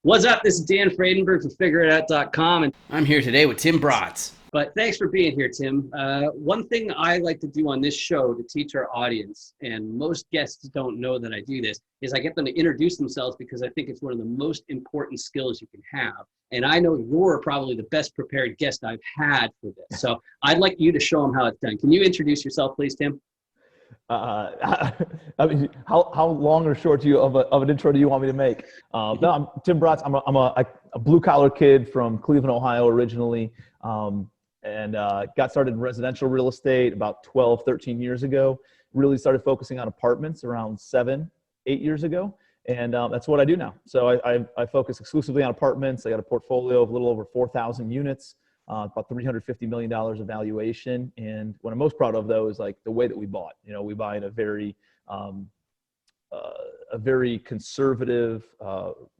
What's up? This is Dan Fradenberg from FigureItOut.com, and I'm here today with Tim Bratz. But thanks for being here, Tim. One thing I like to do on this show to teach our audience, and most guests don't know that I do this, is I get them to introduce themselves because I think it's one of the most important skills you can have. And I know you're probably the best prepared guest I've had for this. So I'd like you to show them how it's done. Can you introduce yourself, please, Tim? I mean, how long or short of an intro do you want me to make? No, I'm Tim Bratz. I'm a blue collar kid from Cleveland, Ohio originally, and got started in residential real estate about 12, 13 years ago. Really started focusing on apartments around 7, 8 years ago, and that's what I do now. So I focus exclusively on apartments. I got a portfolio of a little over 4,000 units. About $350 million of valuation. And what I'm most proud of, though, is like the way that we bought. You know, we buy in a very conservative,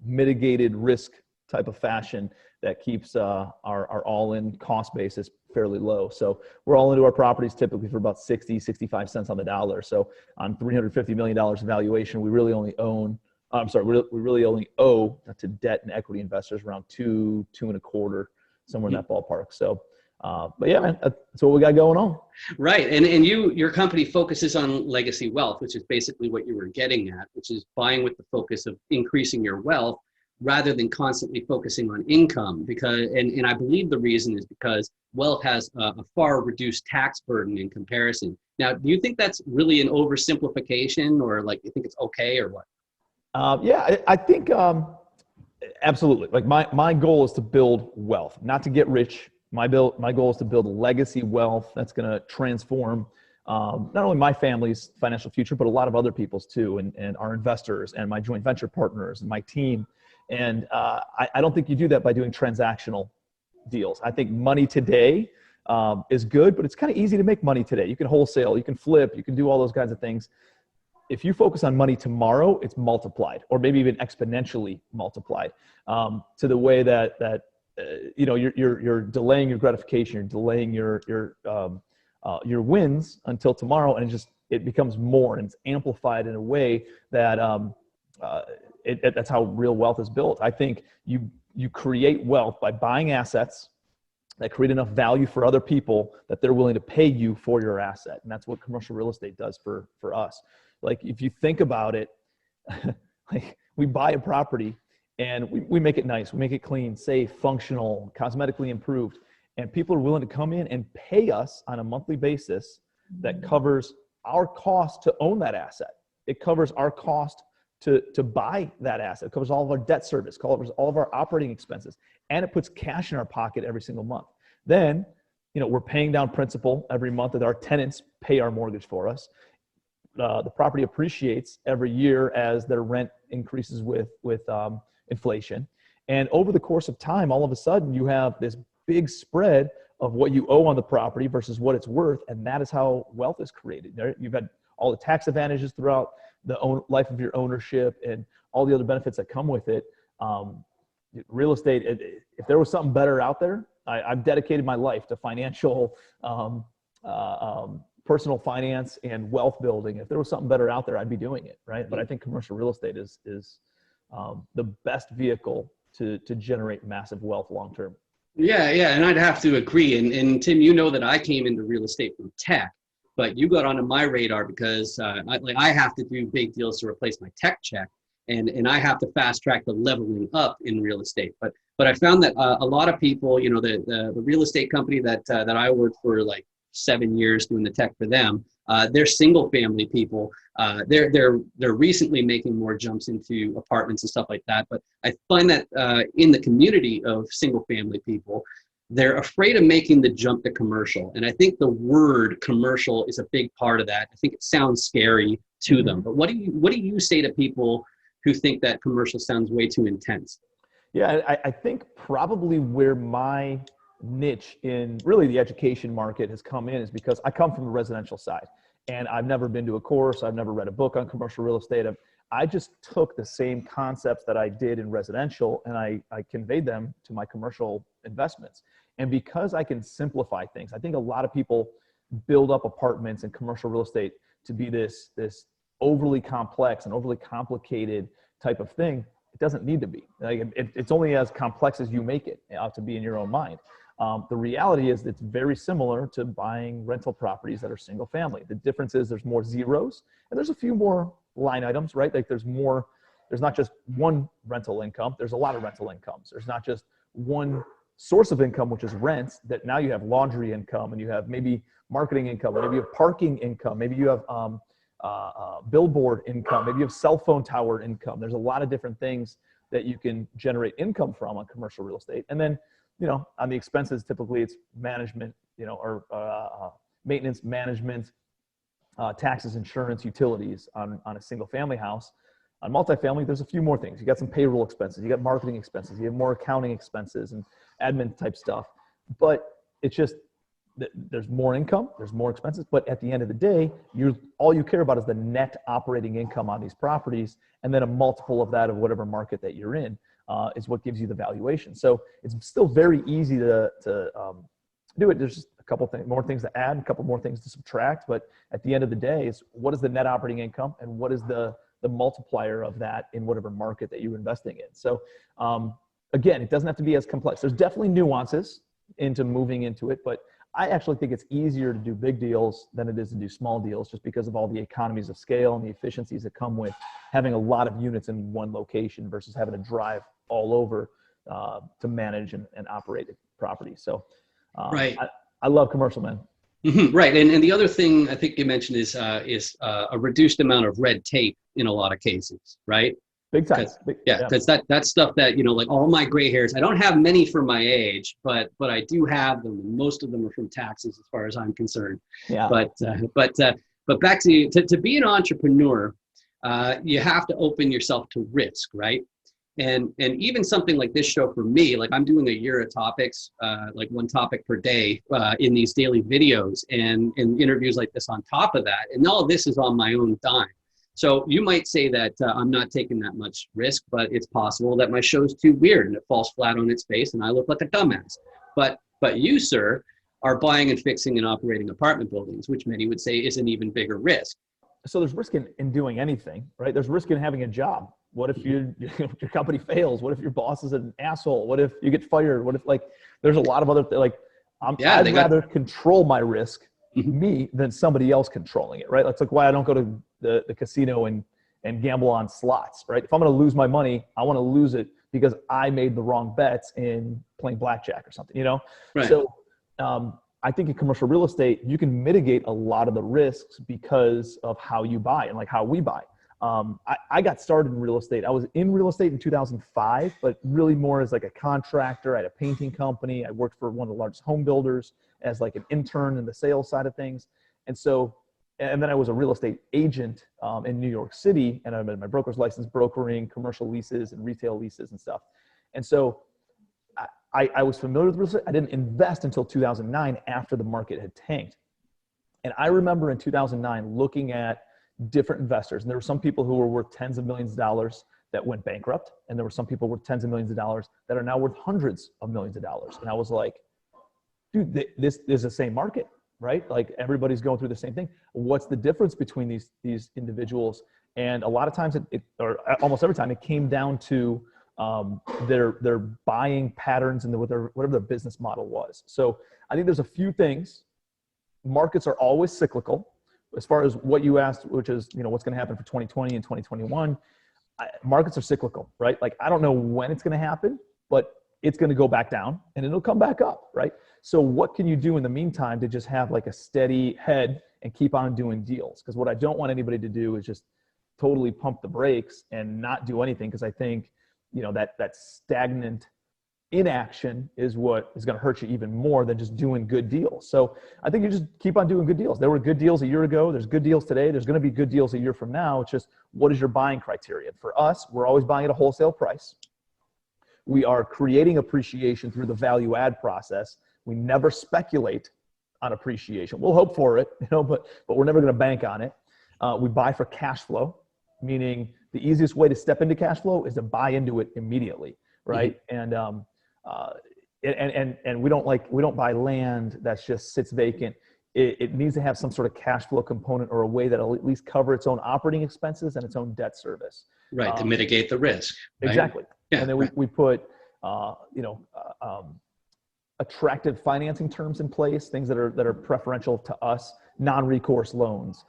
mitigated risk type of fashion that keeps our all-in cost basis fairly low. So we're all into our properties typically for about 60, 65 cents on the dollar. So on $350 million of valuation, we really only we really only owe to debt and equity investors around 2.25, somewhere in that ballpark. So, but yeah, man, that's what we got going on. Right. And your company focuses on legacy wealth, which is basically what you were getting at, which is buying with the focus of increasing your wealth rather than constantly focusing on income. Because, and I believe the reason is because wealth has a far reduced tax burden in comparison. Now, do you think that's really an oversimplification, or like you think it's okay, or what? Yeah, I think, absolutely. Like my goal is to build wealth, not to get rich. My goal is to build legacy wealth that's going to transform not only my family's financial future, but a lot of other people's too, and our investors and my joint venture partners and my team. And I don't think you do that by doing transactional deals. I think money today is good, but it's kind of easy to make money today. You can wholesale, you can flip, you can do all those kinds of things. If you focus on money tomorrow, it's multiplied, or maybe even exponentially multiplied, to the way that you know, you're delaying your gratification, you're delaying your wins until tomorrow, and it becomes more, and it's amplified in a way that that's how real wealth is built. I think you create wealth by buying assets that create enough value for other people that they're willing to pay you for your asset, and that's what commercial real estate does for us. Like, if you think about it, like, we buy a property and we make it nice, we make it clean, safe, functional, cosmetically improved, and people are willing to come in and pay us on a monthly basis that covers our cost to own that asset. It covers our cost to buy that asset. It covers all of our debt service, covers all of our operating expenses, and it puts cash in our pocket every single month. Then, you know, we're paying down principal every month that our tenants pay our mortgage for us. The property appreciates every year as their rent increases with inflation. And over the course of time, all of a sudden you have this big spread of what you owe on the property versus what it's worth. And that is how wealth is created. You've had all the tax advantages throughout the life of your ownership and all the other benefits that come with it. Real estate, if there was something better out there, I've dedicated my life to financial, personal finance and wealth building. If there was something better out there, I'd be doing it, right? But I think commercial real estate is the best vehicle to generate massive wealth long term. Yeah, and I'd have to agree. And Tim, you know that I came into real estate from tech, but you got onto my radar because I have to do big deals to replace my tech check, and I have to fast track the leveling up in real estate. But I found that a lot of people, you know, the real estate company that I worked for like 7 years doing the tech for them, they're single family people. They're recently making more jumps into apartments and stuff like that. But I find that in the community of single family people, they're afraid of making the jump to commercial. And I think the word commercial is a big part of that. I think it sounds scary to them. But what do you say to people who think that commercial sounds way too intense? Yeah, I think probably where my niche in really the education market has come in is because I come from the residential side, and I've never been to a course. I've never read a book on commercial real estate. I just took the same concepts that I did in residential and I conveyed them to my commercial investments. And because I can simplify things, I think a lot of people build up apartments and commercial real estate to be this overly complex and overly complicated type of thing. It doesn't need to be. Like it's only as complex as you make it out to be in your own mind. The reality is it's very similar to buying rental properties that are single family. The difference is there's more zeros and there's a few more line items, right? Like there's not just one rental income. There's a lot of rental incomes. There's not just one source of income, which is rents, that now you have laundry income and you have maybe marketing income, maybe you have parking income, maybe you have billboard income, maybe you have cell phone tower income. There's a lot of different things that you can generate income from on commercial real estate. And then, on the expenses, typically it's management, or maintenance, management, taxes, insurance, utilities on a single family house. On multifamily, there's a few more things. You got some payroll expenses, you got marketing expenses, you have more accounting expenses and admin type stuff. But it's just, there's more income, there's more expenses, but at the end of the day, all you care about is the net operating income on these properties, and then a multiple of that of whatever market that you're in is what gives you the valuation. So it's still very easy to do it. There's just a couple more things to add, a couple more things to subtract, but at the end of the day, it's what is the net operating income and what is the multiplier of that in whatever market that you're investing in. So again, it doesn't have to be as complex. There's definitely nuances into moving into it, but I actually think it's easier to do big deals than it is to do small deals, just because of all the economies of scale and the efficiencies that come with having a lot of units in one location versus having to drive all over to manage and operate a property. So right. I love commercial, man. Mm-hmm. Right. And the other thing I think you mentioned is a reduced amount of red tape in a lot of cases, right? Big time. Because that's stuff that, like all my gray hairs, I don't have many for my age, but I do have them. And most of them are from taxes as far as I'm concerned. Yeah. But back to be an entrepreneur, you have to open yourself to risk, right? And even something like this show for me, like I'm doing a year of topics, like one topic per day in these daily videos and interviews like this on top of that. And all of this is on my own dime. So you might say that I'm not taking that much risk, but it's possible that my show's too weird and it falls flat on its face and I look like a dumbass. But you, sir, are buying and fixing and operating apartment buildings, which many would say is an even bigger risk. So there's risk in doing anything, right? There's risk in having a job. What if your company fails? What if your boss is an asshole? What if you get fired? What if there's a lot of other I'd rather control my risk, me, than somebody else controlling it, right? That's like why I don't go to the casino and gamble on slots, right? If I'm going to lose my money, I want to lose it because I made the wrong bets in playing blackjack or something, Right. So I think in commercial real estate, you can mitigate a lot of the risks because of how you buy and like how we buy. I got started in real estate. I was in real estate in 2005, but really more as like a contractor. I had a painting company. I worked for one of the largest home builders as like an intern in the sales side of things. And then I was a real estate agent in New York City, and I had my broker's license brokering commercial leases and retail leases and stuff. And so I was familiar with real estate. I didn't invest until 2009 after the market had tanked. And I remember in 2009 looking at different investors, and there were some people who were worth tens of millions of dollars that went bankrupt, and there were some people worth tens of millions of dollars that are now worth hundreds of millions of dollars. And I was like, dude, this is the same market, right? Like everybody's going through the same thing. What's the difference between these individuals? And a lot of times or almost every time it came down to their buying patterns and whatever their business model was. So I think there's a few things. Markets are always cyclical. As far as what you asked, which is, what's going to happen for 2020 and 2021, markets are cyclical, right? Like, I don't know when it's going to happen, but it's going to go back down and it'll come back up, right? So what can you do in the meantime to just have like a steady head and keep on doing deals? Because what I don't want anybody to do is just totally pump the brakes and not do anything. Because I think, that stagnant inaction is what is going to hurt you even more than just doing good deals. So I think you just keep on doing good deals. There were good deals a year ago. There's good deals today. There's going to be good deals a year from now. It's just, what is your buying criteria? For us, we're always buying at a wholesale price. We are creating appreciation through the value add process. We never speculate on appreciation. We'll hope for it, but we're never going to bank on it. We buy for cash flow, meaning the easiest way to step into cash flow is to buy into it immediately, right? Mm-hmm. And we don't buy land that just sits vacant. It needs to have some sort of cash flow component or a way that'll at least cover its own operating expenses and its own debt service. Right. To mitigate the risk. Right? Exactly. Yeah. And then we put, attractive financing terms in place, things that are preferential to us, non-recourse loans,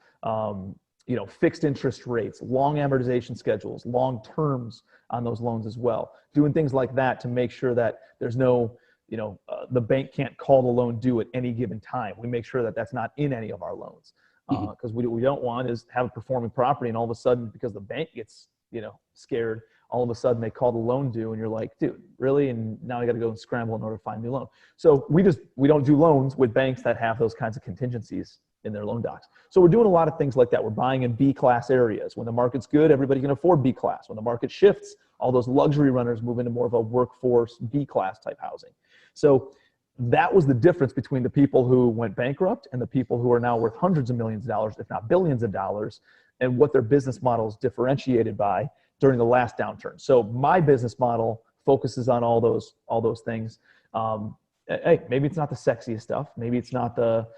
fixed interest rates, long amortization schedules, long terms on those loans as well. Doing things like that to make sure that there's no, the bank can't call the loan due at any given time. We make sure that that's not in any of our loans. Because what we don't want is have a performing property and all of a sudden, because the bank gets, scared, all of a sudden they call the loan due and you're like, dude, really? And now I got to go and scramble in order to find a new loan. So we don't do loans with banks that have those kinds of contingencies in their loan docs. So we're doing a lot of things like that. We're buying in B class areas. When the market's good, everybody can afford B class. When the market shifts, all those luxury runners move into more of a workforce B class type housing. So that was the difference between the people who went bankrupt and the people who are now worth hundreds of millions of dollars, if not billions of dollars, and what their business model is differentiated by during the last downturn. So my business model focuses on all those things. Hey, maybe it's not the sexiest stuff. Maybe it's not the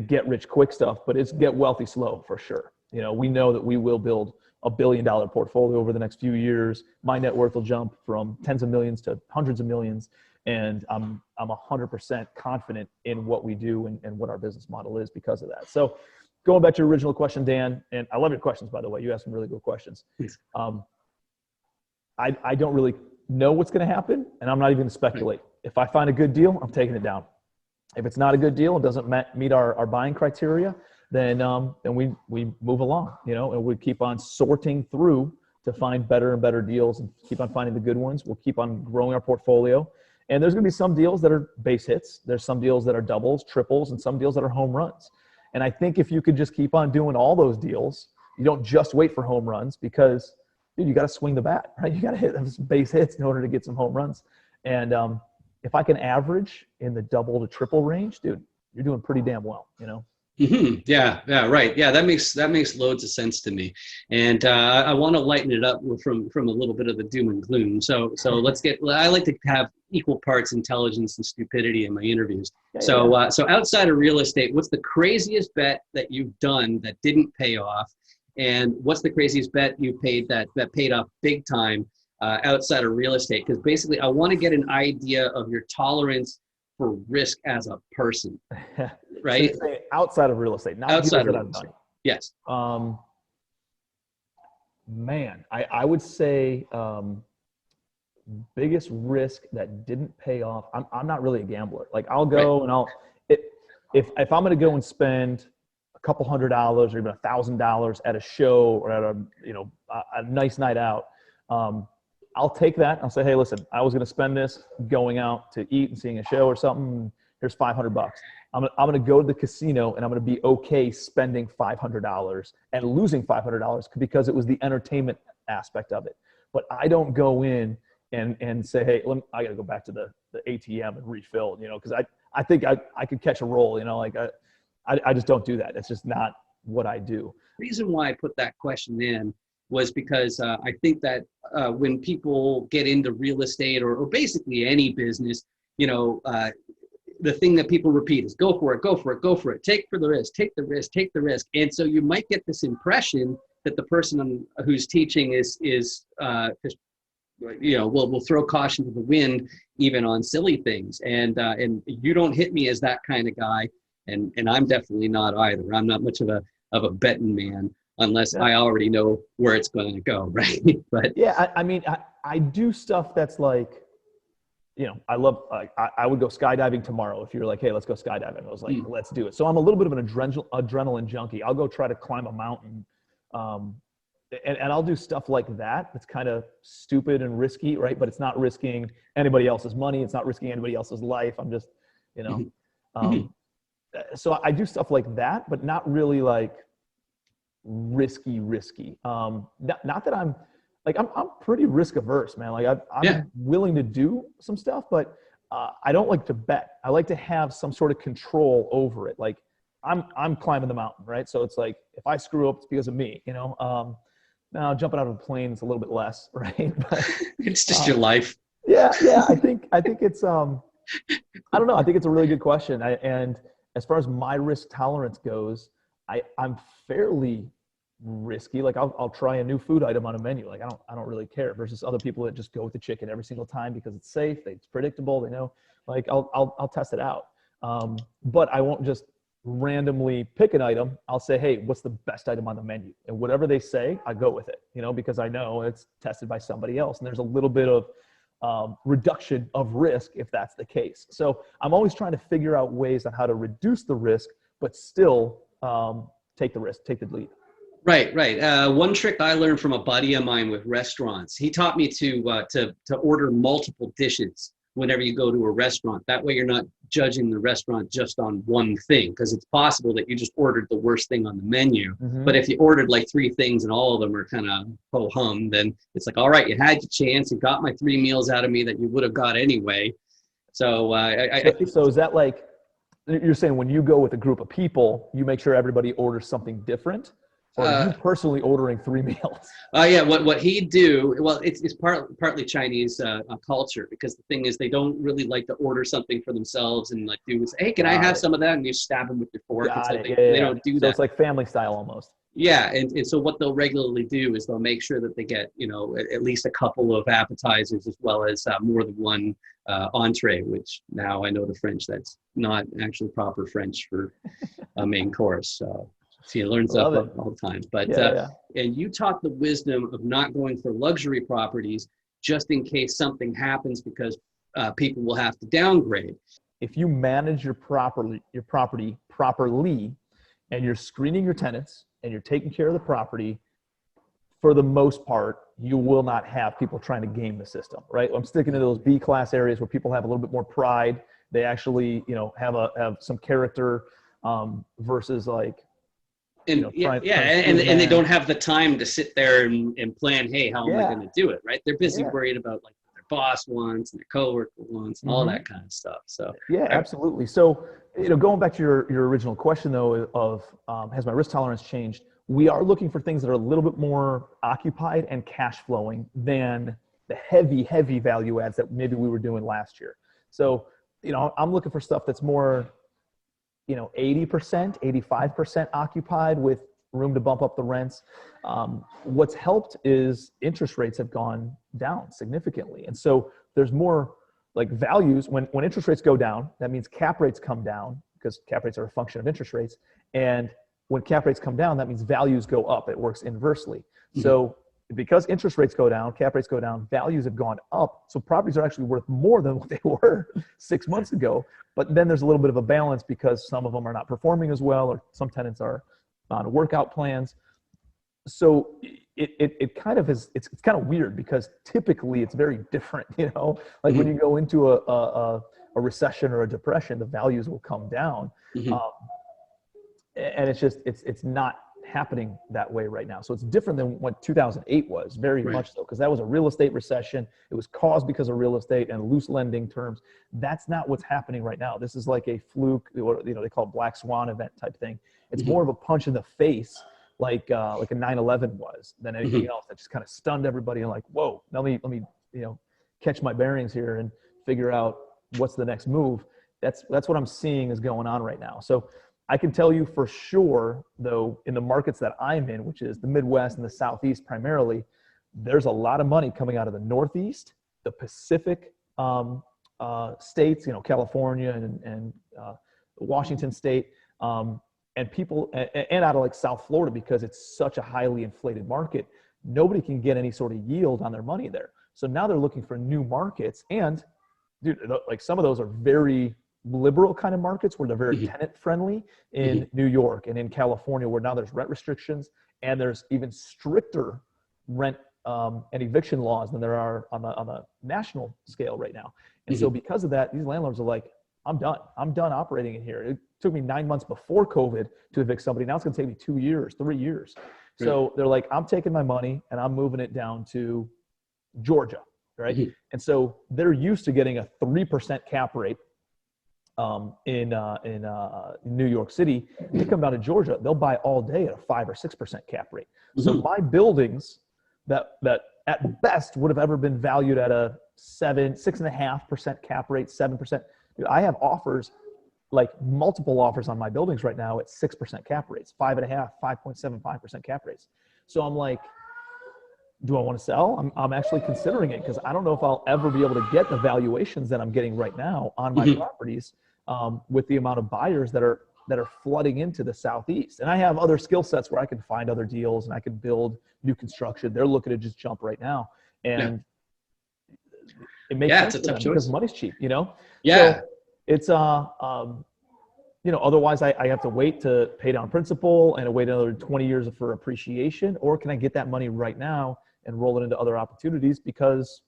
get rich quick stuff, but it's get wealthy slow for sure. We know that we will build $1 billion portfolio over the next few years. My net worth will jump from tens of millions to hundreds of millions. And I'm 100% confident in what we do and what our business model is because of that. So going back to your original question, Dan, and I love your questions, by the way. You asked some really good questions. I don't really know what's going to happen, and I'm not even going to speculate. If I find a good deal, I'm taking it down. If it's not a good deal, it doesn't meet our buying criteria, then we move along, and we keep on sorting through to find better and better deals and keep on finding the good ones. We'll keep on growing our portfolio. And there's going to be some deals that are base hits. There's some deals that are doubles, triples, and some deals that are home runs. And I think if you could just keep on doing all those deals, you don't just wait for home runs because, dude, you got to swing the bat, right? You got to hit those base hits in order to get some home runs. And if I can average in the double to triple range, dude, you're doing pretty damn well, Mm-hmm. Yeah, right. Yeah, that makes loads of sense to me. And I want to lighten it up from a little bit of the doom and gloom. So I like to have equal parts intelligence and stupidity in my interviews. So outside of real estate, what's the craziest bet that you've done that didn't pay off? And what's the craziest bet you paid that paid off big time outside of real estate? Because basically I want to get an idea of your tolerance for risk as a person. Right? So outside of real estate, not outside of real real estate. estate. Yes. Man, I would say biggest risk that didn't pay off. I'm not really a gambler. Like I'll go and if I'm going to go and spend a couple $100 or even $1,000 at a show or at a nice night out, I'll take that. I'll say, hey, listen, I was going to spend this going out to eat and seeing a show or something. Here's $500. I'm going to go to the casino and I'm going to be okay spending $500 and losing $500 because it was the entertainment aspect of it. But I don't go in and say, hey, I got to go back to the ATM and refill, because I think I could catch a roll, I just don't do that. It's just not what I do. The reason why I put that question in was because I think that when people get into real estate or basically any business, the thing that people repeat is go for it, go for it, go for it. Take the risk, take the risk, take the risk. And so you might get this impression that the person who's teaching will throw caution to the wind even on silly things. And you don't hit me as that kind of guy. And I'm definitely not either. I'm not much of a betting man unless I already know where it's going to go, right? But yeah, I do stuff that's like, I love, I would go skydiving tomorrow. If you're like, hey, let's go skydiving. I was like, let's do it. So I'm a little bit of an adrenaline junkie. I'll go try to climb a mountain. And I'll do stuff like that. It's kind of stupid and risky, right? But it's not risking anybody else's money. It's not risking anybody else's life. I'm just, so I do stuff like that, but not really like risky. Not that I'm pretty risk averse, man. Like I'm willing to do some stuff, but I don't like to bet. I like to have some sort of control over it. Like I'm climbing the mountain, right? So it's like, if I screw up, it's because of me, now jumping out of a plane is a little bit less, right? But, it's just your life. Yeah. I think it's, I don't know. I think it's a really good question. And as far as my risk tolerance goes, I'm fairly risky. Like I'll try a new food item on a menu. Like I don't really care, versus other people that just go with the chicken every single time because it's safe, it's predictable, they know. Like I'll test it out. But I won't just randomly pick an item. I'll say, hey, what's the best item on the menu? And whatever they say, I go with it, because I know it's tested by somebody else. And there's a little bit of reduction of risk if that's the case. So I'm always trying to figure out ways on how to reduce the risk, but still take the risk, take the lead. Right. One trick I learned from a buddy of mine with restaurants, he taught me to order multiple dishes whenever you go to a restaurant. That way you're not judging the restaurant just on one thing, because it's possible that you just ordered the worst thing on the menu. Mm-hmm. But if you ordered like 3 things and all of them are kind of ho-hum, then it's like, all right, you had your chance. You got my 3 meals out of me that you would have got anyway. So so is that like, you're saying when you go with a group of people, you make sure everybody orders something different? Or are you personally ordering 3 meals? Yeah, what he'd do, well, it's partly Chinese culture, because the thing is they don't really like to order something for themselves and like do say, hey, can I have some of that? And you stab them with your fork. They don't do that. So it's like family style almost. Yeah, and so what they'll regularly do is they'll make sure that they get, at least a couple of appetizers as well as more than one entree, which now I know the French, that's not actually proper French for a main course. So you learn stuff all the time. But and you taught the wisdom of not going for luxury properties just in case something happens, because people will have to downgrade. If you manage your property properly, and you're screening your tenants and you're taking care of the property, for the most part, you will not have people trying to game the system, right? I'm sticking to those B-class areas where people have a little bit more pride. They actually, have some character versus like, and they don't have the time to sit there and plan, hey, how am I going to do it, right? They're busy worried about like what their boss wants and their coworker wants and all that kind of stuff. So absolutely. So going back to your original question though of has my risk tolerance changed? We are looking for things that are a little bit more occupied and cash flowing than the heavy value adds that maybe we were doing last year. So I'm looking for stuff that's more 80%, 85% occupied with room to bump up the rents. What's helped is interest rates have gone down significantly. And so there's more like values. When interest rates go down, that means cap rates come down, because cap rates are a function of interest rates. And when cap rates come down, that means values go up. It works inversely. Mm-hmm. So because interest rates go down, cap rates go down, values have gone up. So properties are actually worth more than what they were 6 months ago. But then there's a little bit of a balance because some of them are not performing as well, or some tenants are on workout plans. So it kind of is, it's kind of weird because typically it's very different, like when you go into a recession or a depression, the values will come down. Mm-hmm. And it's just, it's not happening that way right now. So it's different than what 2008 was, very much so, because that was a real estate recession. It was caused because of real estate and loose lending terms. That's not what's happening right now. This is like a fluke, they call it black swan event type thing. It's more of a punch in the face, like a 9/11 was, than anything else that just kind of stunned everybody and like, whoa, let me catch my bearings here and figure out what's the next move. That's what I'm seeing is going on right now. So I can tell you for sure, though, in the markets that I'm in, which is the Midwest and the Southeast primarily, there's a lot of money coming out of the Northeast, the Pacific states, California and Washington State, and people, and out of like South Florida, because it's such a highly inflated market. Nobody can get any sort of yield on their money there. So now they're looking for new markets. And dude, like some of those are very liberal kind of markets where they're very tenant friendly in New York and in California, where now there's rent restrictions and there's even stricter rent and eviction laws than there are on the national scale right now. And so because of that, these landlords are like, I'm done operating in here. It took me 9 months before COVID to evict somebody. Now it's going to take me 2 years, 3 years. So they're like, I'm taking my money and I'm moving it down to Georgia, right? And so they're used to getting a 3% cap rate in New York City. They come down to Georgia, they'll buy all day at a 5 or 6% cap rate. So my buildings that at best would have ever been valued at a 6.5% cap rate, 7%. I have offers like multiple offers on my buildings right now at 6% cap rates, 5.5, 5.75% cap rates. So I'm like, do I want to sell? I'm actually considering it because I don't know if I'll ever be able to get the valuations that I'm getting right now on my properties with the amount of buyers that are flooding into the Southeast. And I have other skill sets where I can find other deals and I can build new construction. They're looking to just jump right now. And it makes sense it's a tough choice because money's cheap, you know? Yeah. So it's, you know, otherwise I have to wait to pay down principal and wait another 20 years for appreciation, or can I get that money right now and roll it into other opportunities because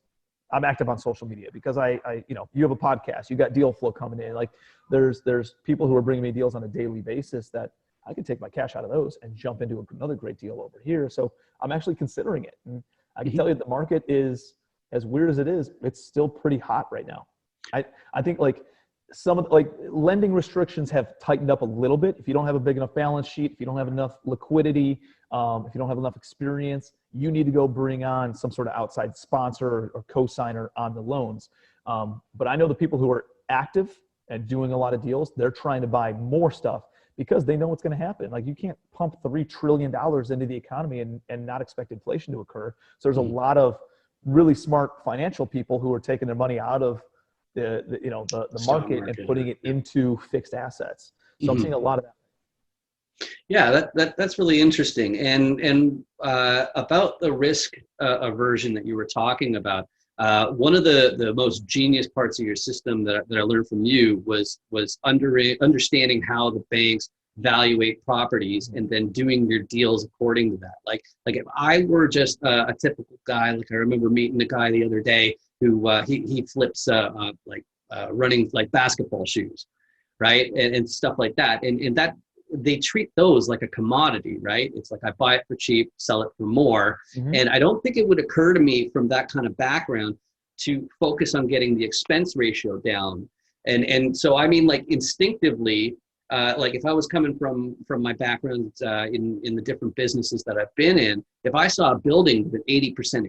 I'm active on social media, because I you know, you have a podcast, you got deal flow coming in. Like there's people who are bringing me deals on a daily basis that I can take my cash out of those and jump into another great deal over here. So I'm actually considering it. And I can tell you the market is, as weird as it is, it's still pretty hot right now. I think like some of like lending restrictions have tightened up a little bit. If you don't have a big enough balance sheet, if you don't have enough liquidity, if you don't have enough experience, you need to go bring on some sort of outside sponsor or co-signer on the loans. But I know the people who are active and doing a lot of deals, they're trying to buy more stuff because they know what's going to happen. Like you can't pump $3 trillion into the economy and not expect inflation to occur. So there's a lot of really smart financial people who are taking their money out of the market and putting it into fixed assets. So I'm seeing a lot of that. Yeah, that's really interesting. And about the risk aversion that you were talking about, one of the most genius parts of your system that I learned from you was understanding how the banks evaluate properties and then doing your deals according to that. Like if I were just a typical guy, like I remember meeting a guy the other day who he flips running like basketball shoes, right, and stuff like that, and that they treat those like a commodity, right? It's like I buy it for cheap, sell it for more. And I don't think it would occur to me from that kind of background to focus on getting the expense ratio down. And so I mean, like instinctively, like if I was coming from my background in the different businesses that I've been in, if I saw a building with an 80%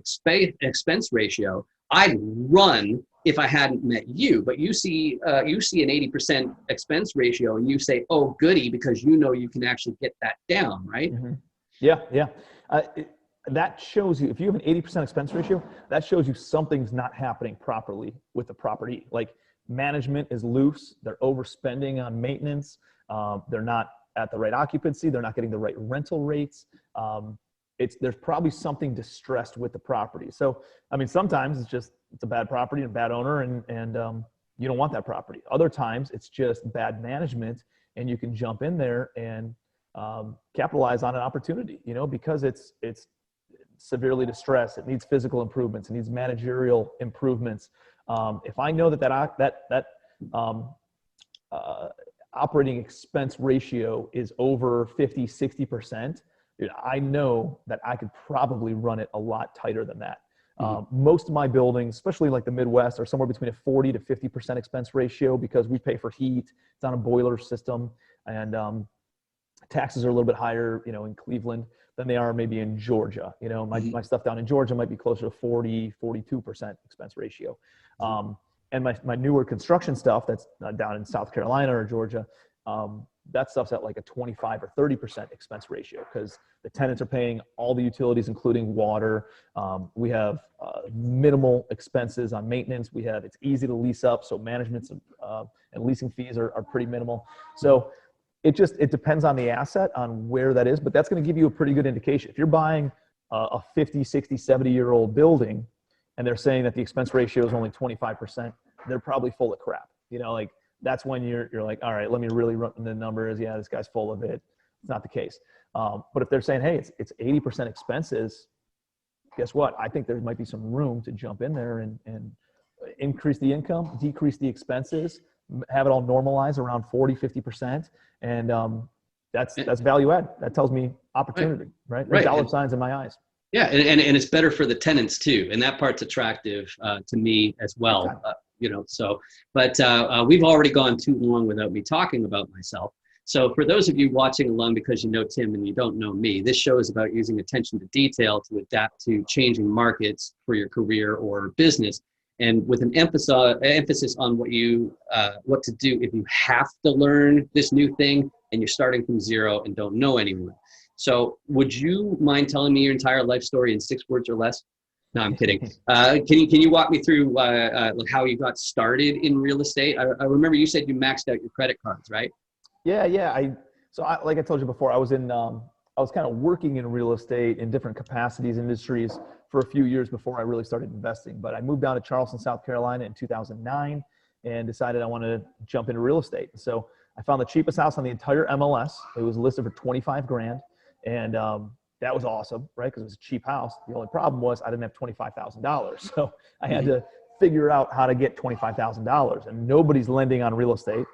expense ratio, I'd run if I hadn't met you. But you see an 80% expense ratio and you say, oh, goody, because you know you can actually get that down, right? Yeah. That shows you, if you have an 80% expense ratio, that shows you something's not happening properly with the property. Like management is loose, they're overspending on maintenance, they're not at the right occupancy, they're not getting the right rental rates. There's probably something distressed with the property. So, I mean, sometimes it's a bad property and a bad owner and you don't want that property. Other times it's just bad management and you can jump in there and capitalize on an opportunity, you know, because it's severely distressed. It needs physical improvements. It needs managerial improvements. If I know that operating expense ratio is over 50, 60%, I know that I could probably run it a lot tighter than that. Most of my buildings, especially like the Midwest, are somewhere between a 40 to 50% expense ratio because we pay for heat. It's on a boiler system, and taxes are a little bit higher, you know, in Cleveland than they are maybe in Georgia. You know, my stuff down in Georgia might be closer to 40, 42% expense ratio. And my newer construction stuff that's down in South Carolina or Georgia, that stuff's at like a 25 or 30% expense ratio because the tenants are paying all the utilities, including water. We have minimal expenses on maintenance. It's easy to lease up, so management's and leasing fees are pretty minimal. So it depends on the asset, on where that is, but that's going to give you a pretty good indication. If you're buying a 50, 60, 70-year-old building and they're saying that the expense ratio is only 25%, they're probably full of crap. You know, like that's when you're like, all right, let me really run the numbers. Yeah, this guy's full of it. It's not the case. But if they're saying, hey, it's 80% expenses, guess what? I think there might be some room to jump in there and increase the income, decrease the expenses, have it all normalize around 40, 50%. And that's value add. That tells me opportunity, right? There's dollar signs in my eyes. Yeah, and it's better for the tenants too, and that part's attractive to me as well. You know, so, but we've already gone too long without me talking about myself. So for those of you watching along because you know Tim and you don't know me, this show is about using attention to detail to adapt to changing markets for your career or business. and with an emphasis on what to do if you have to learn this new thing and you're starting from zero and don't know anyone. So would you mind telling me your entire life story in 6 words or less? No, I'm kidding. Can you walk me through how you got started in real estate? I remember you said you maxed out your credit cards, right? Yeah. Like I told you before, I was kind of working in real estate in different capacities, industries for a few years before I really started investing. But I moved down to Charleston, South Carolina in 2009 and decided I wanted to jump into real estate. So I found the cheapest house on the entire MLS. It was listed for 25 grand. And that was awesome, right? Because it was a cheap house. The only problem was I didn't have $25,000. So I had to figure out how to get $25,000. And nobody's lending on real estate.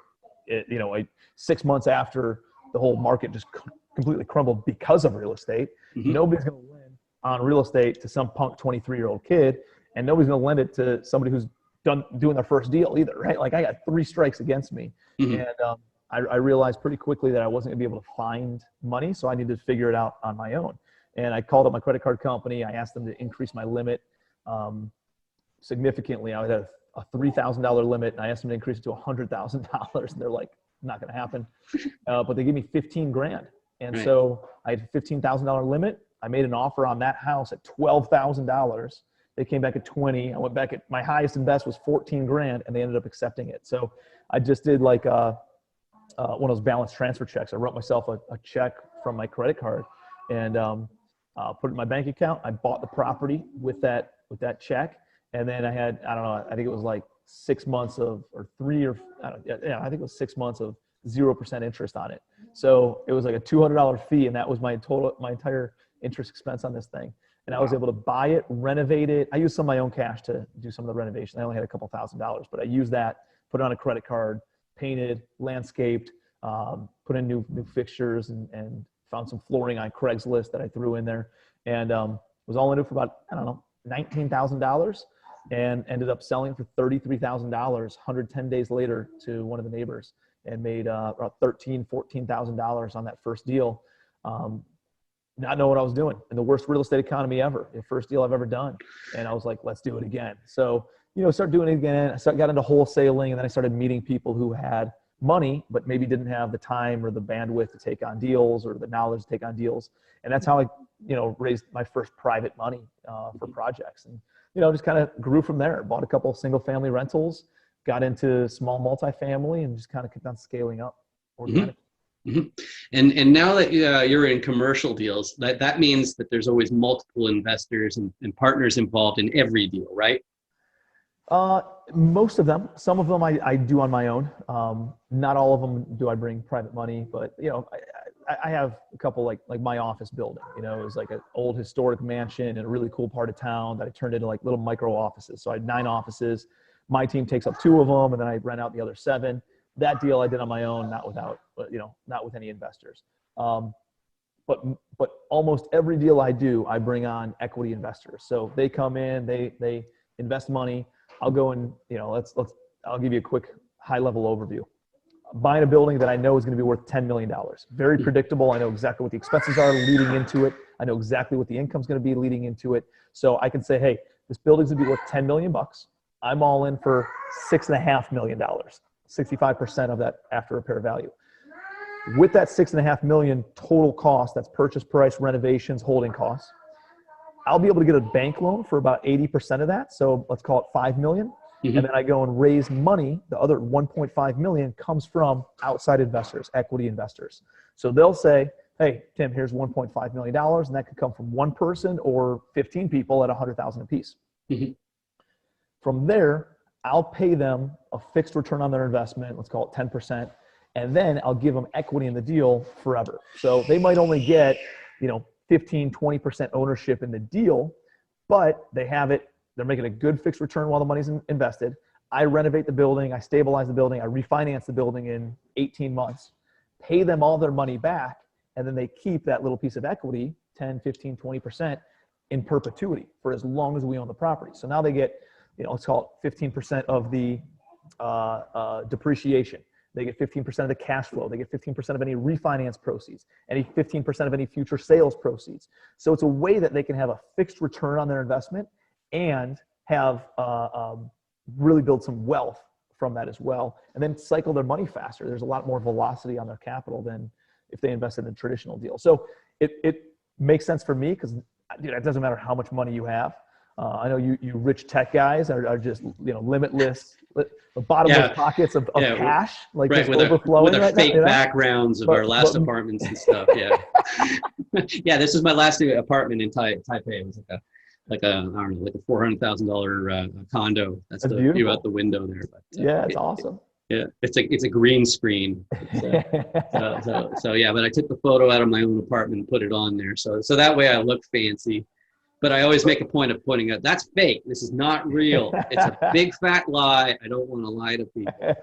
6 months after the whole market just completely crumbled because of real estate, nobody's going to lend on real estate to some punk 23-year-old kid, and nobody's going to lend it to somebody who's doing their first deal either, right? Like I got 3 strikes against me. And I realized pretty quickly that I wasn't going to be able to find money, so I needed to figure it out on my own. And I called up my credit card company. I asked them to increase my limit significantly. I had a $3,000 limit, and I asked them to increase it to $100,000. And they're like, not going to happen. But they gave me 15 grand. And so I had a $15,000 limit. I made an offer on that house at $12,000. They came back at 20. I went back at my highest and best was 14 grand, and they ended up accepting it. So I just did like one of those balance transfer checks. I wrote myself a check from my credit card and put it in my bank account. I bought the property with that check. And then I had, I don't know, I think it was like 6 months of, or 3 or, I think it was 6 months of 0% interest on it. So it was like a $200 fee, and that was my entire interest expense on this thing. And I was able to buy it, renovate it. I used some of my own cash to do some of the renovation. I only had a couple $1,000s, but I used that, put it on a credit card, painted, landscaped, put in new fixtures, and found some flooring on Craigslist that I threw in there, and was all in it for about, I don't know, $19,000, and ended up selling for $33,000 110 days later to one of the neighbors, and made about $14,000 on that first deal. Not knowing what I was doing, in the worst real estate economy ever, the first deal I've ever done. And I was like, let's do it again. So, start doing it again. I got into wholesaling, and then I started meeting people who had money, but maybe didn't have the time or the bandwidth to take on deals or the knowledge to take on deals. And that's how I, raised my first private money for projects. And, just kind of grew from there. Bought a couple of single family rentals, got into small multifamily, and just kind of kept on scaling up organically. And now that you're in commercial deals, that means that there's always multiple investors and partners involved in every deal, right? Most of them. Some of them I do on my own. Not all of them do I bring private money, but I have a couple, like my office building. It was like an old historic mansion in a really cool part of town that I turned into like little micro offices. So I had 9 offices. My team takes up 2 of them, and then I rent out the other 7. That deal I did on my own, not with any investors. But almost every deal I do, I bring on equity investors. So they come in, they invest money. I'll go and, I'll give you a quick high level overview. Buying a building that I know is going to be worth $10 million. Very predictable. I know exactly what the expenses are leading into it. I know exactly what the income is going to be leading into it. So I can say, hey, this building's going to be worth $10 million. I'm all in for $6.5 million. 65% of that after repair value. With that $6.5 million total cost, that's purchase price, renovations, holding costs, I'll be able to get a bank loan for about 80% of that. So let's call it $5 million. And then I go and raise money. The other $1.5 million comes from outside investors, equity investors. So they'll say, hey, Tim, here's $1.5 million. And that could come from one person or 15 people at $100,000 a piece. From there, I'll pay them a fixed return on their investment. Let's call it 10%. And then I'll give them equity in the deal forever. So they might only get, 15, 20% ownership in the deal, but they have it. They're making a good fixed return while the money's invested. I renovate the building. I stabilize the building. I refinance the building in 18 months, pay them all their money back. And then they keep that little piece of equity, 10, 15, 20% in perpetuity for as long as we own the property. So now they get, let's call it 15% of the depreciation. They get 15% of the cash flow. They get 15% of any refinance proceeds, any 15% of any future sales proceeds. So it's a way that they can have a fixed return on their investment and have really build some wealth from that as well, and then cycle their money faster. There's a lot more velocity on their capital than if they invested in a traditional deal. So it makes sense for me because, dude, it doesn't matter how much money you have. I know you rich tech guys are just, limitless, the bottomless pockets of cash, like right, just with overflowing our right fake now, backgrounds of our last apartments and stuff. Yeah. Yeah, this is my last apartment in Taipei. It was like a I don't know, like a $400,000 condo. That's the beautiful view out the window there. But, yeah, it's awesome. Yeah, it's a green screen. So yeah, but I took the photo out of my own apartment and put it on there. So that way I look fancy. But I always make a point of pointing out that's fake. This is not real. It's a big fat lie. I don't want to lie to people.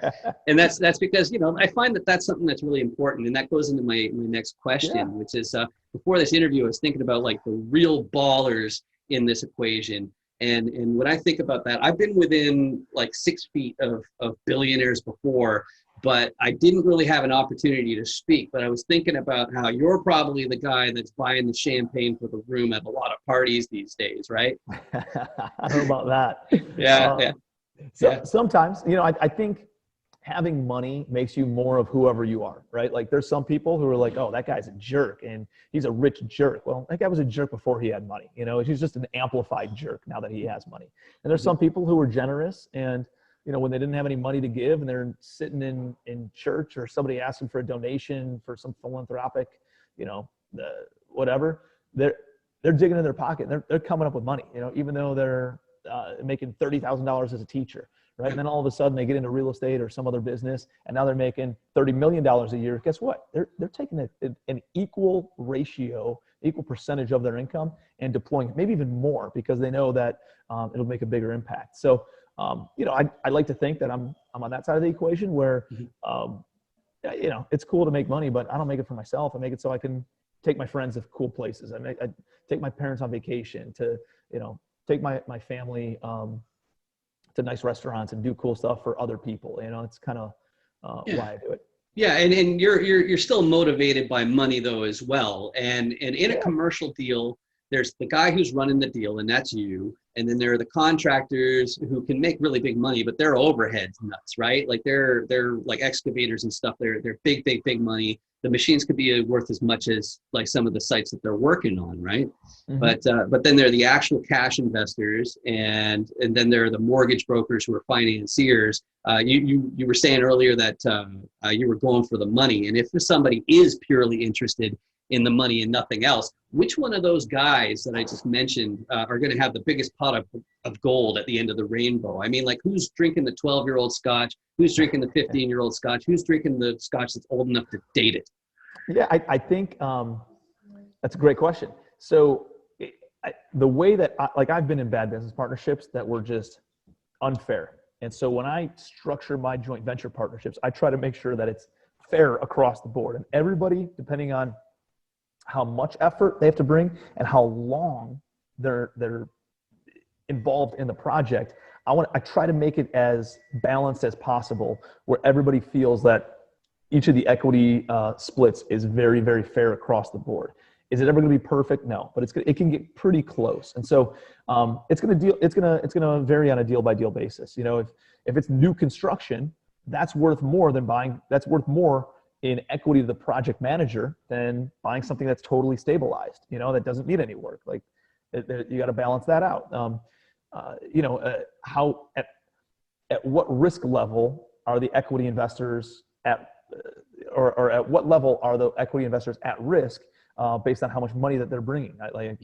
And that's because, I find that that's something that's really important. And that goes into my next question, which is before this interview, I was thinking about like the real ballers in this equation. And when I think about that, I've been within like 6 feet of billionaires before, but I didn't really have an opportunity to speak. But I was thinking about how you're probably the guy that's buying the champagne for the room at a lot of parties these days, right? I don't know about that. Yeah. Sometimes, I think having money makes you more of whoever you are, right? Like there's some people who are like, oh, that guy's a jerk and he's a rich jerk. Well, that guy was a jerk before he had money. He's just an amplified jerk now that he has money. And there's some people who are generous and, when they didn't have any money to give and they're sitting in church or somebody asks them for a donation for some philanthropic, whatever, they're digging in their pocket. They're coming up with money, even though they're making $30,000 as a teacher. Right. And then all of a sudden they get into real estate or some other business and now they're making $30 million a year. Guess what? They're taking an equal ratio, equal percentage of their income and deploying it, maybe even more because they know that it'll make a bigger impact. So, I like to think that I'm on that side of the equation where, it's cool to make money, but I don't make it for myself. I make it so I can take my friends to cool places. I take my parents on vacation to, take my family, to nice restaurants and do cool stuff for other people. It's kind of why I do it. Yeah, and you're still motivated by money though as well. And in a commercial deal, there's the guy who's running the deal, and that's you. And then there are the contractors who can make really big money, but their overhead's nuts, right? Like they're like excavators and stuff. They're big money. The machines could be worth as much as like some of the sites that they're working on, right? Mm-hmm. But then there are the actual cash investors, and then there are the mortgage brokers who are financiers. You were saying earlier that you were going for the money, and if somebody is purely interested in the money and nothing else, which one of those guys that I just mentioned are going to have the biggest pot of gold at the end of the rainbow? I mean, like who's drinking the 12-year-old scotch? Who's drinking the 15-year-old scotch? Who's drinking the scotch that's old enough to date it? Yeah, I think that's a great question. So the way that I've been in bad business partnerships that were just unfair. And so when I structure my joint venture partnerships, I try to make sure that it's fair across the board. And everybody, depending on how much effort they have to bring and how long they're involved in the project, I try to make it as balanced as possible where everybody feels that each of the equity splits is very, very fair across the board. Is it ever going to be perfect? No, but it can get pretty close. And so it's going to vary on a deal by deal basis. If it's new construction, that's worth more in equity to the project manager than buying something that's totally stabilized, that doesn't need any work. Like you got to balance that out. How at what risk level are the equity investors at, or at what level are the equity investors at risk based on how much money that they're bringing? Like,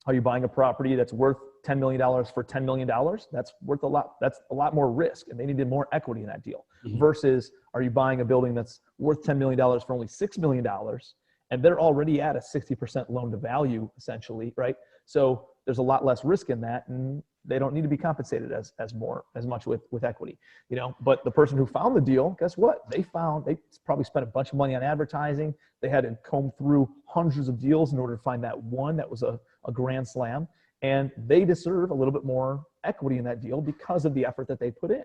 are you buying a property that's worth $10 million for $10 million? That's worth a lot. That's a lot more risk, and they needed more equity in that deal. Mm-hmm. Versus, are you buying a building that's worth $10 million for only $6 million, and they're already at a 60% loan to value, essentially, right? So there's a lot less risk in that, and they don't need to be compensated as much with equity, But the person who found the deal, guess what? They probably spent a bunch of money on advertising. They had to comb through hundreds of deals in order to find that one that was a grand slam, and they deserve a little bit more equity in that deal because of the effort that they put in.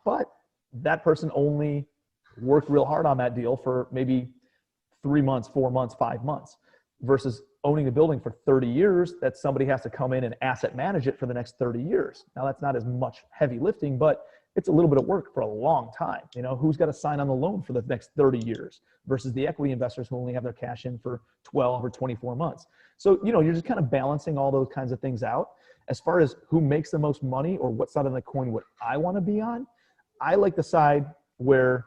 But that person only worked real hard on that deal for maybe 3 months, 4 months, 5 months, versus owning the building for 30 years that somebody has to come in and asset manage it for the next 30 years. Now that's not as much heavy lifting, but it's a little bit of work for a long time. You know, who's got to sign on the loan for the next 30 years versus the equity investors who only have their cash in for 12 or 24 months. So, you know, you're just kind of balancing all those kinds of things out. As far as who makes the most money or what side of the coin would I want to be on, I like the side where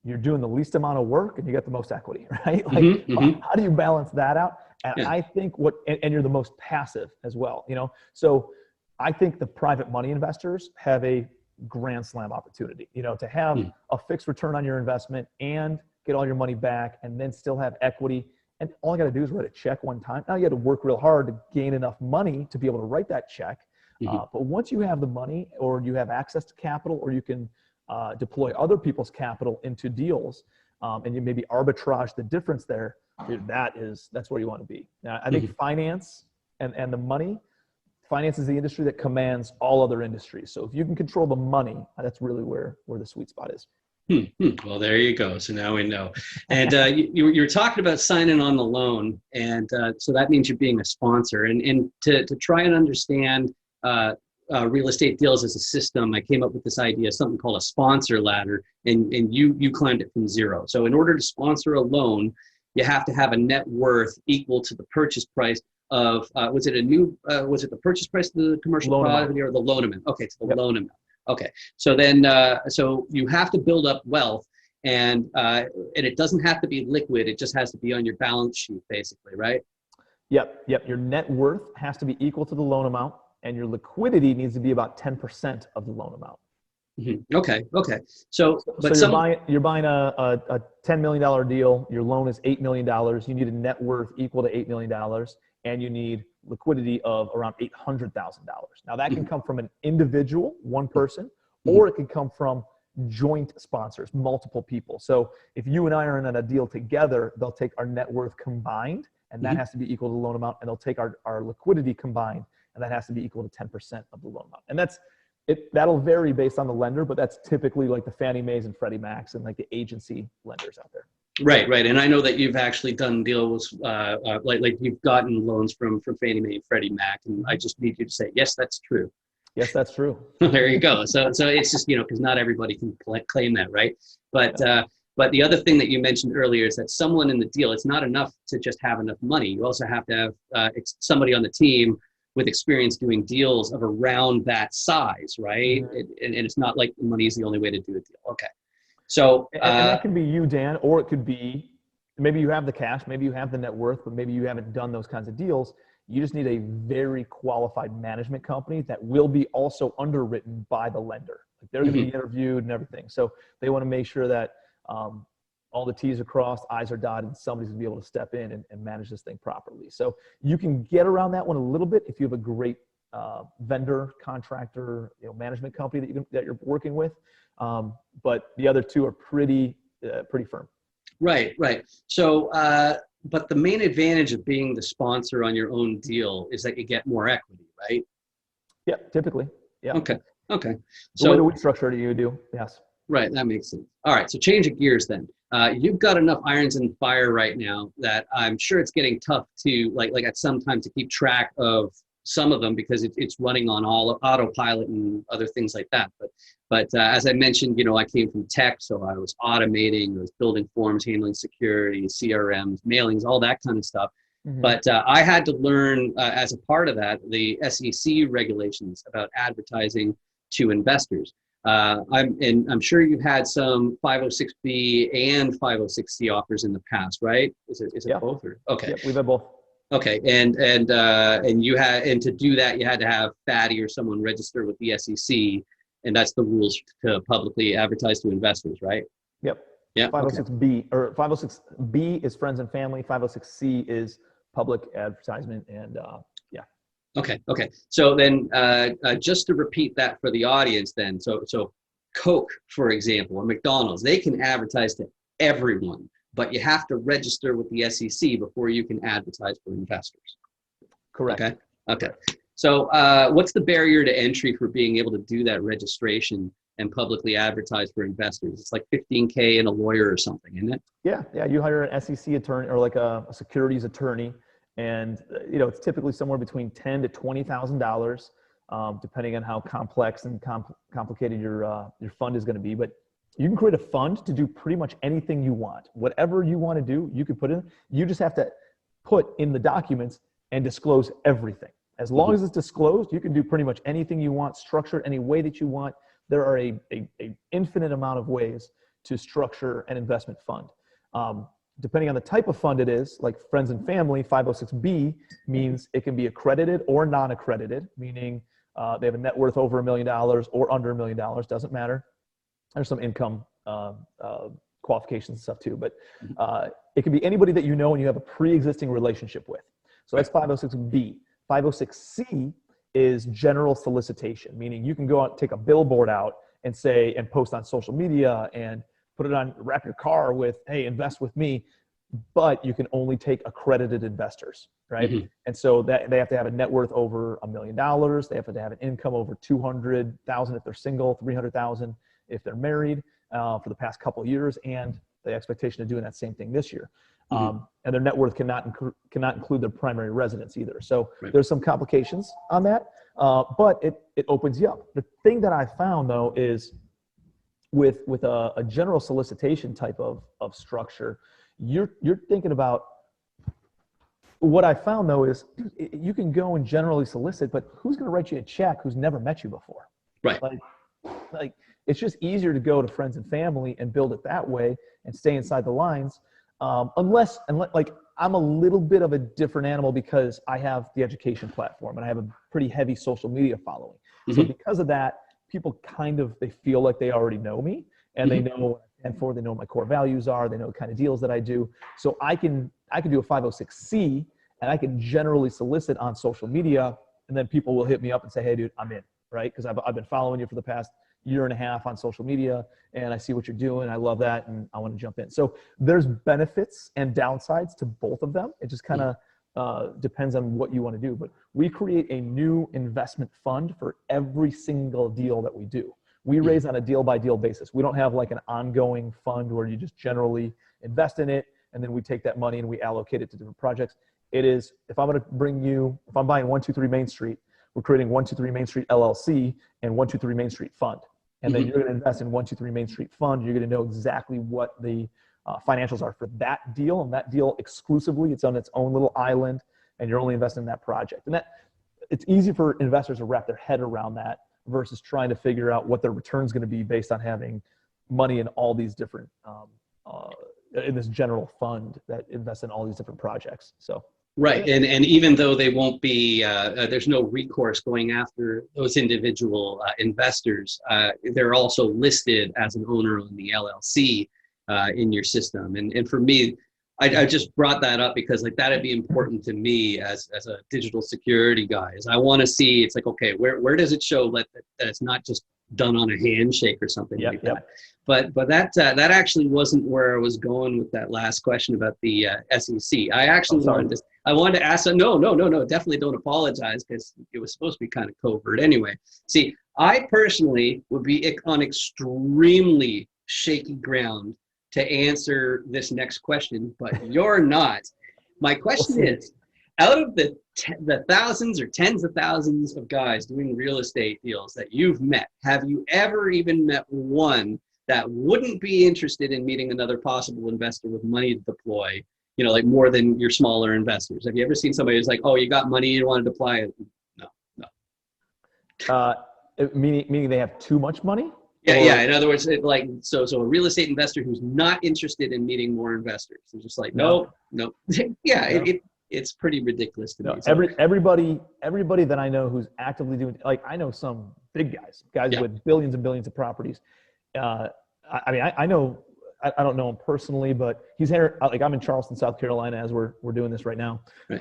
you're doing the least amount of work and you get the most equity, right? Like, how do you balance that out? And I think and you're the most passive as well, you know? So I think the private money investors have a grand slam opportunity, you know, to have a fixed return on your investment and get all your money back and then still have equity. And all I got to do is write a check one time. Now you got to work real hard to gain enough money to be able to write that check. But once you have the money or you have access to capital or you can deploy other people's capital into deals and you maybe arbitrage the difference there, dude, that's where you want to be. Now, I think finance and the money, finance is the industry that commands all other industries. So if you can control the money, that's really where the sweet spot is. Well, there you go. So now we know. And you're talking about signing on the loan. And so that means you're being a sponsor. And to try and understand real estate deals as a system, I came up with this idea, something called a sponsor ladder. And you climbed it from zero. So in order to sponsor a loan, you have to have a net worth equal to the purchase price of, was it the purchase price of the commercial property or the loan amount? Okay, it's the loan amount. Okay, so then, so you have to build up wealth and it doesn't have to be liquid. It just has to be on your balance sheet basically, right? Yep. Your net worth has to be equal to the loan amount and your liquidity needs to be about 10% of the loan amount. Okay. So you're buying a $10 million deal. Your loan is $8 million. You need a net worth equal to $8 million. And you need liquidity of around $800,000. Now that can come from an individual, one person, or it can come from joint sponsors, multiple people. So if you and I are in a deal together, they'll take our net worth combined, and that has to be equal to the loan amount, and they'll take our liquidity combined, and that has to be equal to 10% of the loan amount. And that'll vary based on the lender, but that's typically like the Fannie Mae's and Freddie Mac's and like the agency lenders out there. Right. And I know that you've actually done deals like you've gotten loans from Fannie Mae and Freddie Mac, and I just need you to say, yes, that's true. Yes, that's true. There you go. So it's just, because not everybody can claim that, right? But the other thing that you mentioned earlier is that someone in the deal, it's not enough to just have enough money. You also have to have somebody on the team with experience doing deals of around that size, right? And it's not like money is the only way to do a deal. Okay. So and that can be you, Dan, or it could be maybe you have the cash, maybe you have the net worth, but maybe you haven't done those kinds of deals. You just need a very qualified management company that will be also underwritten by the lender. Like they're going to be interviewed and everything. So they want to make sure that all the T's are crossed, I's are dotted, and somebody's going to be able to step in and manage this thing properly. So you can get around that one a little bit if you have a great vendor, contractor, management company that you're working with. But the other two are pretty firm. Right. So, but the main advantage of being the sponsor on your own deal is that you get more equity, right? Yeah, typically. Yeah. Okay. So the way that we structure it, you do. Yes. Right. That makes sense. All right. So change of gears then. You've got enough irons in the fire right now that I'm sure it's getting tough to like at some time to keep track of some of them because it's running on all autopilot and other things like that. But as I mentioned, I came from tech, so I was automating, I was building forms, handling security, CRMs, mailings, all that kind of stuff. But I had to learn as a part of that, the SEC regulations about advertising to investors. I'm sure you've had some 506B and 506C offers in the past, right? Is it both? Or? Okay. Yep, we've had both. Okay, and to do that, you had to have Fatty or someone register with the SEC, and that's the rules to publicly advertise to investors, right? Yep. Yeah. 506B or 506B is friends and family. 506C is public advertisement, and yeah. Okay. So then, just to repeat that for the audience, then, so Coke, for example, or McDonald's, they can advertise to everyone. But you have to register with the SEC before you can advertise for investors. Correct. Okay. So what's the barrier to entry for being able to do that registration and publicly advertise for investors. It's like $15K and a lawyer or something, isn't it? Yeah, yeah. You hire an SEC attorney or like a securities attorney, and it's typically somewhere between $10,000 to $20,000, depending on how complex and complicated your fund is going to be. But you can create a fund to do pretty much anything you want. Whatever you want to do, you can put in. You just have to put in the documents and disclose everything. As long as it's disclosed, you can do pretty much anything you want, structure it any way that you want. There are a infinite amount of ways to structure an investment fund. Depending on the type of fund it is, like friends and family, 506B means it can be accredited or non-accredited, meaning they have a net worth over $1 million or under $1 million, doesn't matter. There's some income qualifications and stuff too, but it can be anybody that you know and you have a pre-existing relationship with. So that's 506B. 506C is general solicitation, meaning you can go out, take a billboard out and say, and post on social media and put it on, wrap your car with, hey, invest with me, but you can only take accredited investors, right? Mm-hmm. And so that they have to have a net worth over $1 million. They have to have an income over 200,000 if they're single, 300,000 if they're married for the past couple of years, and the expectation of doing that same thing this year. Mm-hmm. And their net worth cannot include their primary residence either. So there's some complications on that, but it opens you up. The thing that I found though is with a general solicitation type of structure, you're thinking about, what I found though is you can go and generally solicit, but who's going to write you a check who's never met you before? Right. Like it's just easier to go to friends and family and build it that way and stay inside the lines. Unless like I'm a little bit of a different animal because I have the education platform and I have a pretty heavy social media following. Mm-hmm. So because of that, people they feel like they already know me and they know what I stand for, they know what my core values are, they know the kind of deals that I do. So I can do a 506C and I can generally solicit on social media, and then people will hit me up and say, hey dude, I'm in, right? Because I've been following you for the past year and a half on social media and I see what you're doing. I love that and I want to jump in. So there's benefits and downsides to both of them. It just kind of depends on what you want to do. But we create a new investment fund for every single deal that we do. We raise on a deal by deal basis. We don't have like an ongoing fund where you just generally invest in it and then we take that money and we allocate it to different projects. It is, if I'm buying 123 Main Street, we're creating 123 Main Street LLC and 123 Main Street Fund. And then you're going to invest in 123 Main Street Fund. You're going to know exactly what the financials are for that deal, and that deal exclusively, it's on its own little island, and you're only investing in that project. And it's easy for investors to wrap their head around that versus trying to figure out what their return is going to be based on having money in all these different, in this general fund that invests in all these different projects. So. Right, and even though they won't be, there's no recourse going after those individual investors, they're also listed as an owner on the LLC in your system. And for me, I just brought that up because like that'd be important to me as a digital security guy. Is I want to see, it's like, okay, where does it show that it's not just done on a handshake or something like that? But that actually wasn't where I was going with that last question about the SEC. I actually wanted to ask. No, definitely don't apologize because it was supposed to be kind of covert anyway. See, I personally would be on extremely shaky ground to answer this next question, but you're not. My question is, out of the thousands or tens of thousands of guys doing real estate deals that you've met, have you ever even met one that wouldn't be interested in meeting another possible investor with money to deploy, like more than your smaller investors? Have you ever seen somebody who's like, oh, you got money, you want to deploy it? No. Meaning they have too much money? Yeah. In other words, so a real estate investor who's not interested in meeting more investors. They're just like, no. Yeah, no. It's pretty ridiculous to me. Everybody that I know who's actively doing, like I know some big guys with billions and billions of properties. I know, I don't know him personally, but he's here. Like I'm in Charleston, South Carolina, as we're doing this right now. Right.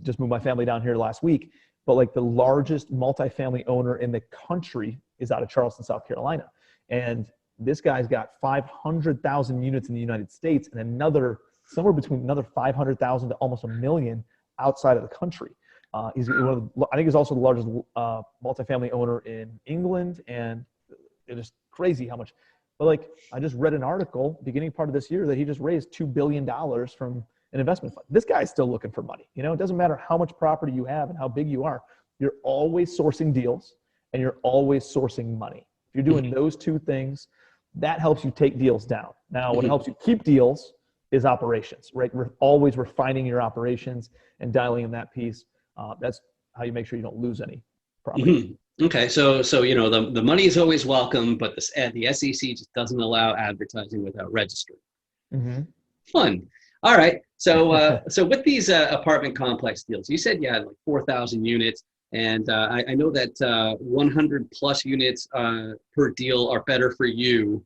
Just moved my family down here last week. But like the largest multifamily owner in the country is out of Charleston, South Carolina. And this guy's got 500,000 units in the United States and somewhere between another 500,000 to almost 1 million outside of the country. I think he's also the largest multifamily owner in England and it is crazy how much. But like, I just read an article beginning part of this year that he just raised $2 billion from an investment fund. This guy's still looking for money. You know, it doesn't matter how much property you have and how big you are. You're always sourcing deals and you're always sourcing money. If you're doing those two things, that helps you take deals down. Now, what helps you keep deals is operations, right? We're always refining your operations and dialing in that piece. That's how you make sure you don't lose any property. Okay, so you know the money is always welcome, but the SEC just doesn't allow advertising without registering. Fun. All right. So so with these apartment complex deals, you said you had like 4,000 units, and I know that 100 plus units per deal are better for you.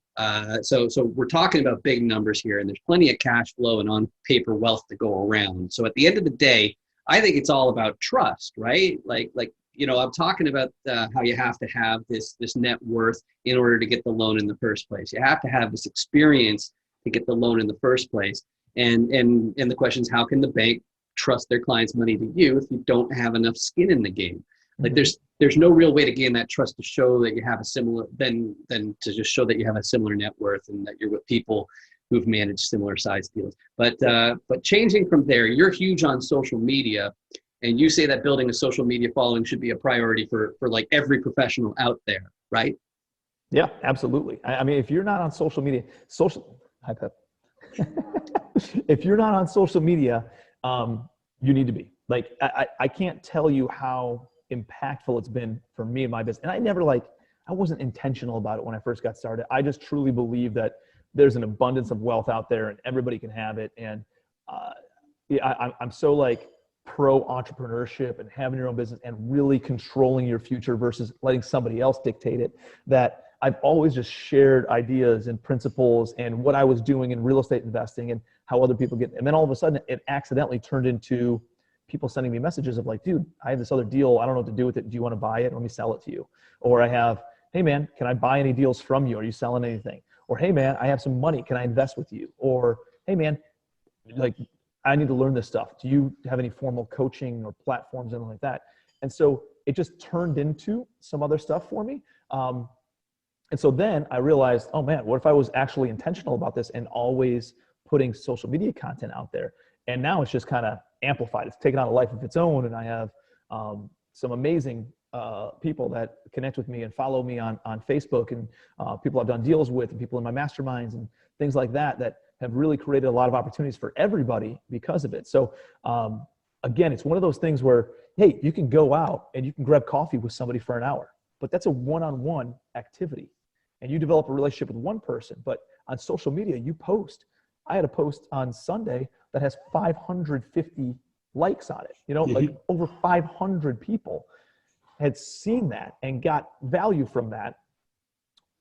So we're talking about big numbers here, and there's plenty of cash flow and on paper wealth to go around. So at the end of the day, I think it's all about trust, right? Like you know, I'm talking about how you have to have this net worth in order to get the loan in the first place. You have to have this experience to get the loan in the first place. And the question is, how can the bank trust their clients' money to you if you don't have enough skin in the game? Like there's no real way to gain that trust to show that you have a similar than to just show that you have a similar net worth and that you're with people who've managed similar size deals. But changing from there, you're huge on social media. And you say that building a social media following should be a priority for like every professional out there, right? Yeah, absolutely. I mean, if you're not on social media, hi Pep. If you're not on social media, you need to be. Like, I can't tell you how impactful it's been for me and my business. And I wasn't intentional about it when I first got started. I just truly believe that there's an abundance of wealth out there and everybody can have it. And I'm so like pro entrepreneurship and having your own business and really controlling your future versus letting somebody else dictate it, that I've always just shared ideas and principles and what I was doing in real estate investing and how other people get. And then all of a sudden it accidentally turned into people sending me messages of like, dude, I have this other deal. I don't know what to do with it. Do you want to buy it? Let me sell it to you. Or I have, hey man, can I buy any deals from you? Are you selling anything? Or, hey man, I have some money. Can I invest with you? Or, hey man, like, I need to learn this stuff. Do you have any formal coaching or platforms, anything like that? And so it just turned into some other stuff for me. And so then I realized, oh man, what if I was actually intentional about this and always putting social media content out there? And now it's just kind of amplified. It's taken on a life of its own. And I have some amazing people that connect with me and follow me on Facebook, and people I've done deals with, and people in my masterminds and things like that, that have really created a lot of opportunities for everybody because of it. So again, it's one of those things where, hey, you can go out and you can grab coffee with somebody for an hour, but that's a one-on-one activity. And you develop a relationship with one person. But on social media, you post. I had a post on Sunday that has 550 likes on it. You know, like over 500 people had seen that and got value from that.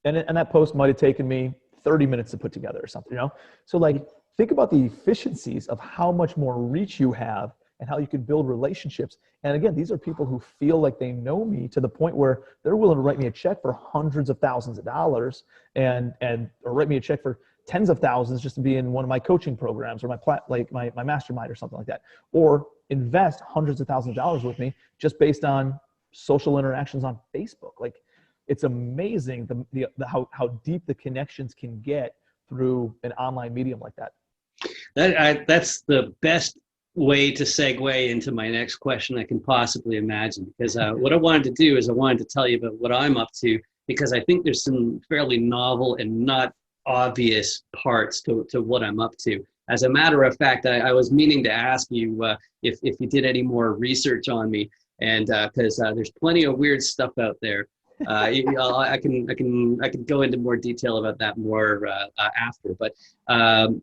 And that post might have taken me 30 minutes to put together or something, you know? So like, think about the efficiencies of how much more reach you have and how you can build relationships. And again, these are people who feel like they know me to the point where they're willing to write me a check for hundreds of thousands of dollars or write me a check for tens of thousands just to be in one of my coaching programs or my mastermind or something like that, or invest hundreds of thousands of dollars with me just based on social interactions on Facebook. Like, it's amazing how deep the connections can get through an online medium like that. That's the best way to segue into my next question I can possibly imagine, because what I wanted to do is I wanted to tell you about what I'm up to, because I think there's some fairly novel and not obvious parts to what I'm up to. As a matter of fact, I was meaning to ask you if you did any more research on me, and because there's plenty of weird stuff out there. I can go into more detail about that more after, but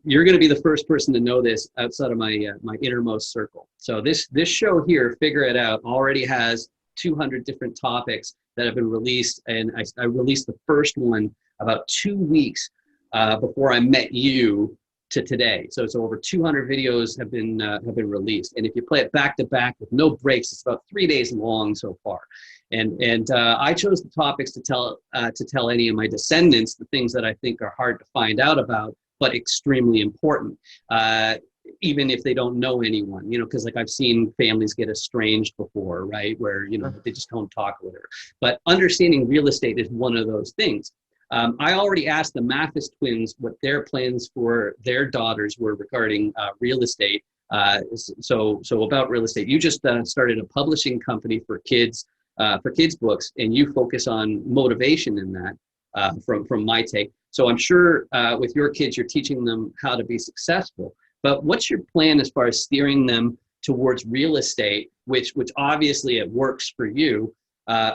you're going to be the first person to know this outside of my innermost circle. So this show here, Figure It Out, already has 200 different topics that have been released, and I released the first one about 2 weeks before I met you to today. So over 200 videos have been released, and if you play it back to back with no breaks, it's about 3 days long so far. And I chose the topics to tell any of my descendants the things that I think are hard to find out about, but extremely important, even if they don't know anyone, you know, because like I've seen families get estranged before, right? Where, you know, they just don't talk or whatever. But understanding real estate is one of those things. I already asked the Mathis twins what their plans for their daughters were regarding real estate. So about real estate, you just started a publishing company for kids books, and you focus on motivation in that. From my take, so I'm sure with your kids, you're teaching them how to be successful. But what's your plan as far as steering them towards real estate, which obviously it works for you,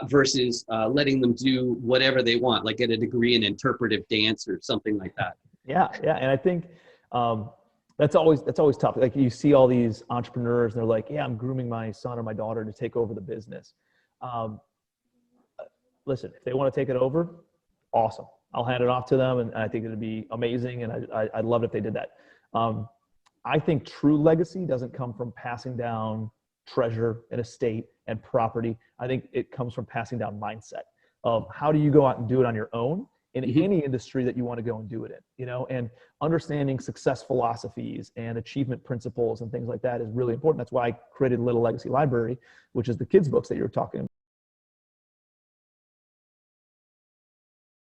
versus letting them do whatever they want, like get a degree in interpretive dance or something like that? Yeah, yeah, and I think that's always tough. Like you see all these entrepreneurs, and they're like, "Yeah, I'm grooming my son or my daughter to take over the business." Listen, if they want to take it over, awesome. I'll hand it off to them, and I think it'd be amazing, and I'd love it if they did that. I think true legacy doesn't come from passing down treasure and estate and property. I think it comes from passing down mindset of how do you go out and do it on your own in any industry that you want to go and do it in, you know, and understanding success philosophies and achievement principles and things like that is really important. That's why I created Little Legacy Library, which is the kids' books that you were talking